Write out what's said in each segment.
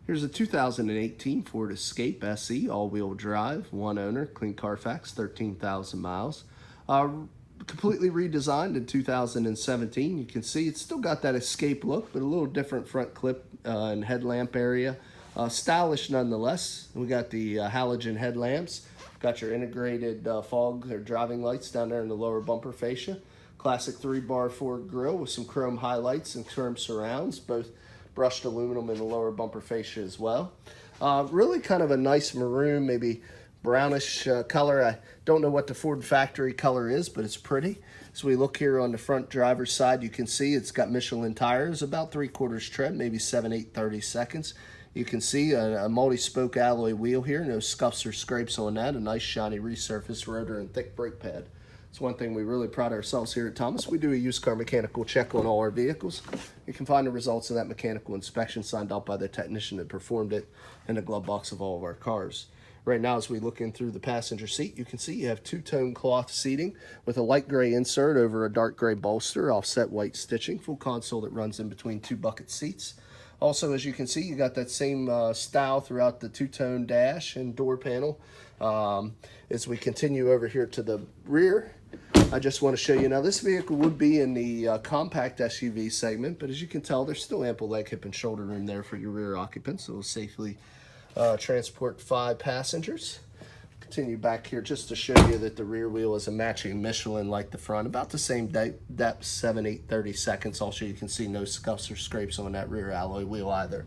Here's a 2018 Ford Escape SE, all-wheel drive, one owner, clean Carfax, 13,000 miles. Completely redesigned in 2017. You can see it's still got that Escape look, but a little different front clip and headlamp area. Stylish nonetheless. We got the halogen headlamps. Got your integrated fog or driving lights down there in the lower bumper fascia. Classic 3-bar Ford grille with some chrome highlights and chrome surrounds, both brushed aluminum in the lower bumper fascia as well. Really kind of a nice maroon, maybe brownish color. I don't know what the Ford factory color is, but it's pretty. So we look here on the front driver's side, you can see it's got Michelin tires, about 3/4 tread, maybe 7, 8, 30 seconds. You can see a multi-spoke alloy wheel here, no scuffs or scrapes on that, a nice shiny resurfaced rotor and thick brake pad. It's one thing we really pride ourselves here at Thomas. We do a used car mechanical check on all our vehicles. You can find the results of that mechanical inspection signed out by the technician that performed it in the glove box of all of our cars. Right now, as we look in through the passenger seat, you can see you have two-tone cloth seating with a light gray insert over a dark gray bolster, offset white stitching, full console that runs in between two bucket seats. Also, as you can see, you got that same style throughout the two-tone dash and door panel. As we continue over here to the rear, I just want to show you, now this vehicle would be in the compact SUV segment, but as you can tell, there's still ample leg, hip, and shoulder room there for your rear occupants, so it'll safely transport 5 passengers. Continue back here just to show you that the rear wheel is a matching Michelin like the front, about the same depth, 7, 8, 30 seconds. Also, you can see no scuffs or scrapes on that rear alloy wheel either.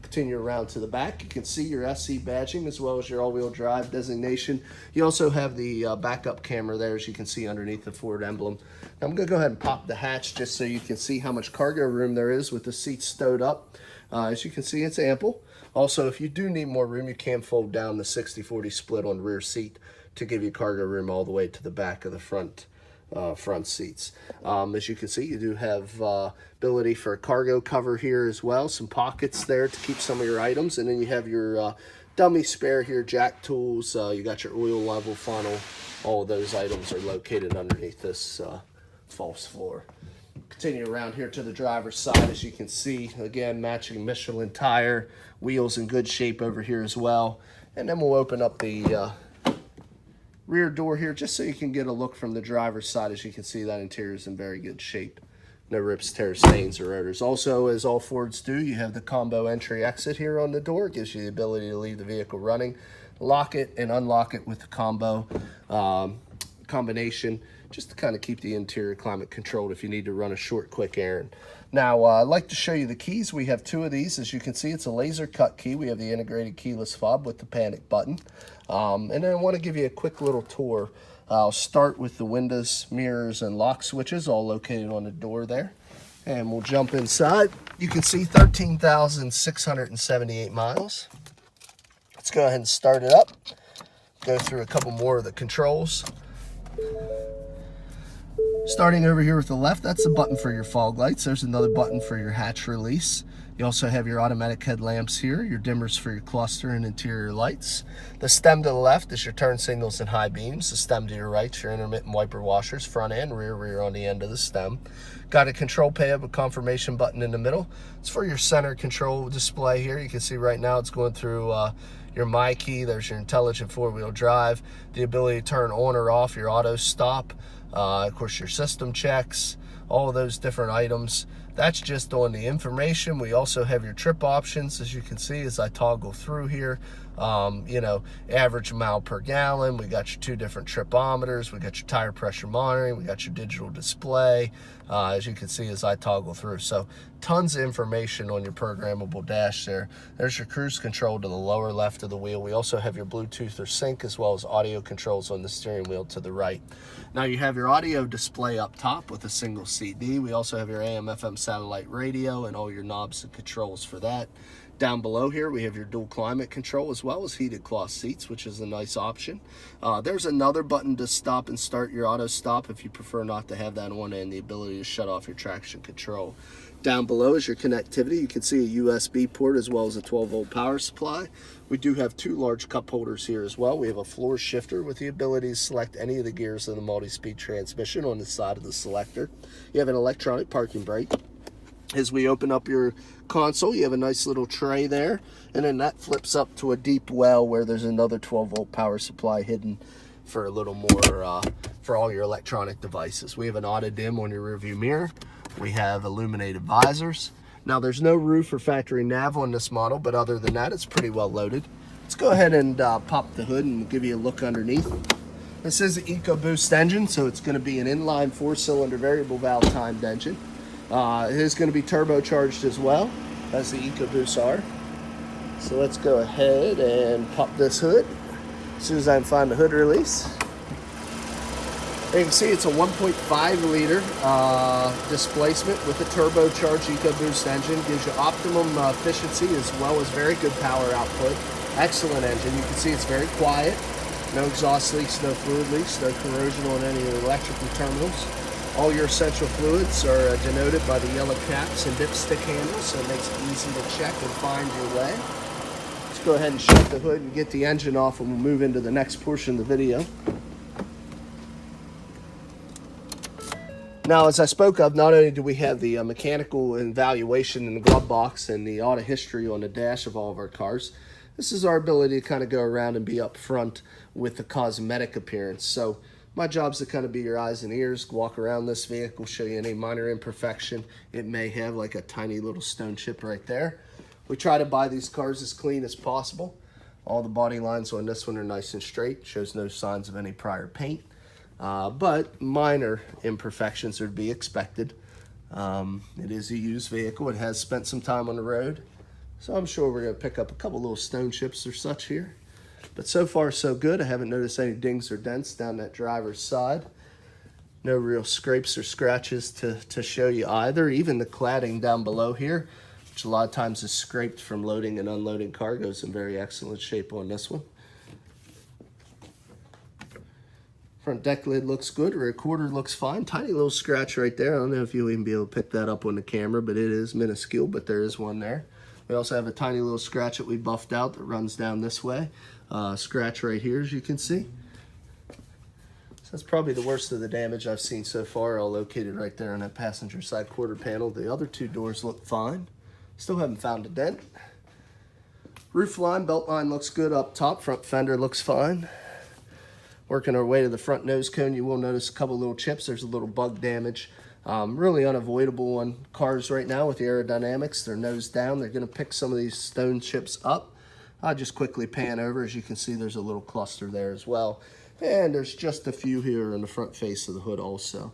Continue around to the back, you can see your SC badging as well as your all-wheel drive designation. You also have the backup camera there, as you can see underneath the Ford emblem. Now I'm going to go ahead and pop the hatch just so you can see how much cargo room there is with the seats stowed up. As you can see, it's ample. Also, if you do need more room, you can fold down the 60-40 split on the rear seat to give you cargo room all the way to the back of the front seats. As you can see, you do have ability for a cargo cover here as well, some pockets there to keep some of your items, and then you have your dummy spare here, jack tools, you got your oil level funnel. All of those items are located underneath this false floor. Continue around here to the driver's side, as you can see, again, matching Michelin tire, wheels in good shape over here as well. And then we'll open up the rear door here just so you can get a look from the driver's side. As you can see, that interior is in very good shape. No rips, tears, stains, or odors. Also, as all Fords do, you have the combo entry exit here on the door. It gives you the ability to leave the vehicle running, lock it and unlock it with the combo combination, just to kind of keep the interior climate controlled if you need to run a short, quick errand. Now, I'd like to show you the keys. We have 2 of these. As you can see, it's a laser cut key. We have the integrated keyless fob with the panic button. And then I want to give you a quick little tour. I'll start with the windows, mirrors, and lock switches, all located on the door there. And we'll jump inside. You can see 13,678 miles. Let's go ahead and start it up. Go through a couple more of the controls. Starting over here with the left, that's the button for your fog lights. There's another button for your hatch release. You also have your automatic headlamps here, your dimmers for your cluster and interior lights. The stem to the left is your turn signals and high beams. The stem to your right is your intermittent wiper washers, front and rear on the end of the stem. Got a control pad with confirmation button in the middle. It's for your center control display here. You can see right now it's going through your My Key. There's your intelligent 4-wheel drive, the ability to turn on or off your auto stop. Of course, your system checks, all of those different items. That's just on the information. We also have your trip options, as you can see as I toggle through here. You know, average mile per gallon. We got your 2 different tripometers. We got your tire pressure monitoring. We got your digital display, as you can see as I toggle through. So tons of information on your programmable dash there. There's your cruise control to the lower left of the wheel. We also have your Bluetooth or sync, as well as audio controls on the steering wheel to the right. Now you have your audio display up top with a single CD. We also have your AM, FM satellite radio and all your knobs and controls for that. Down below here, we have your dual climate control as well as heated cloth seats, which is a nice option. There's another button to stop and start your auto stop if you prefer not to have that on, and the ability to shut off your traction control. Down below is your connectivity. You can see a USB port as well as a 12-volt power supply. We do have 2 large cup holders here as well. We have a floor shifter with the ability to select any of the gears of the multi-speed transmission on the side of the selector. You have an electronic parking brake. As we open up your console, you have a nice little tray there, and then that flips up to a deep well where there's another 12-volt power supply hidden for a little more for all your electronic devices. We have an auto dim on your rearview mirror. We have illuminated visors. Now there's no roof or factory nav on this model, but other than that, it's pretty well loaded. Let's go ahead and pop the hood and give you a look underneath. This is an EcoBoost engine, so it's going to be an inline 4-cylinder variable valve timed engine. It is going to be turbocharged as well, as the EcoBoosts are. So let's go ahead and pop this hood as soon as I can find the hood release. You can see it's a 1.5 liter displacement with a turbocharged EcoBoost engine. Gives you optimum efficiency as well as very good power output. Excellent engine. You can see it's very quiet. No exhaust leaks, no fluid leaks, no corrosion on any of the electrical terminals. All your essential fluids are denoted by the yellow caps and dipstick handles, so it makes it easy to check and find your way. Let's go ahead and shut the hood and get the engine off, and we'll move into the next portion of the video. Now, as I spoke of, not only do we have the mechanical evaluation in the glove box and the auto history on the dash of all of our cars, this is our ability to kind of go around and be up front with the cosmetic appearance. So my job's to kind of be your eyes and ears, walk around this vehicle, show you any minor imperfection it may have, like a tiny little stone chip right there. We try to buy these cars as clean as possible. All the body lines on this one are nice and straight, shows no signs of any prior paint, but minor imperfections are to be expected. It is a used vehicle. It has spent some time on the road, so I'm sure we're going to pick up a couple little stone chips or such here. But so far, so good. I haven't noticed any dings or dents down that driver's side. No real scrapes or scratches to show you either. Even the cladding down below here, which a lot of times is scraped from loading and unloading cargo, is in very excellent shape on this one. Front deck lid looks good. Rear quarter looks fine. Tiny little scratch right there. I don't know if you'll even be able to pick that up on the camera, but it is minuscule, but there is one there. We also have a tiny little scratch that we buffed out that runs down this way. Scratch right here, as you can see. So that's probably the worst of the damage I've seen so far, all located right there on that passenger side quarter panel. The other two doors look fine. Still haven't found a dent. Roof line, belt line looks good up top. Front fender looks fine. Working our way to the front nose cone, you will notice a couple little chips. There's a little bug damage. Really unavoidable on cars right now with the aerodynamics. They're nose down. They're going to pick some of these stone chips up. I'll just quickly pan over. As you can see, there's a little cluster there as well. And there's just a few here on the front face of the hood also.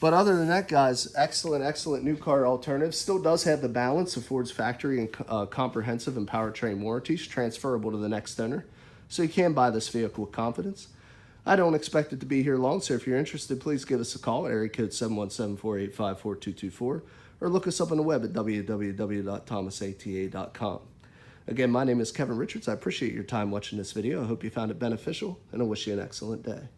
But other than that, guys, excellent new car alternative. Still does have the balance of Ford's factory and comprehensive and powertrain warranties transferable to the next owner. So you can buy this vehicle with confidence. I don't expect it to be here long, so if you're interested, please give us a call at area code 717-485-4224 or look us up on the web at www.thomasata.com. Again, my name is Kevin Richards. I appreciate your time watching this video. I hope you found it beneficial, and I wish you an excellent day.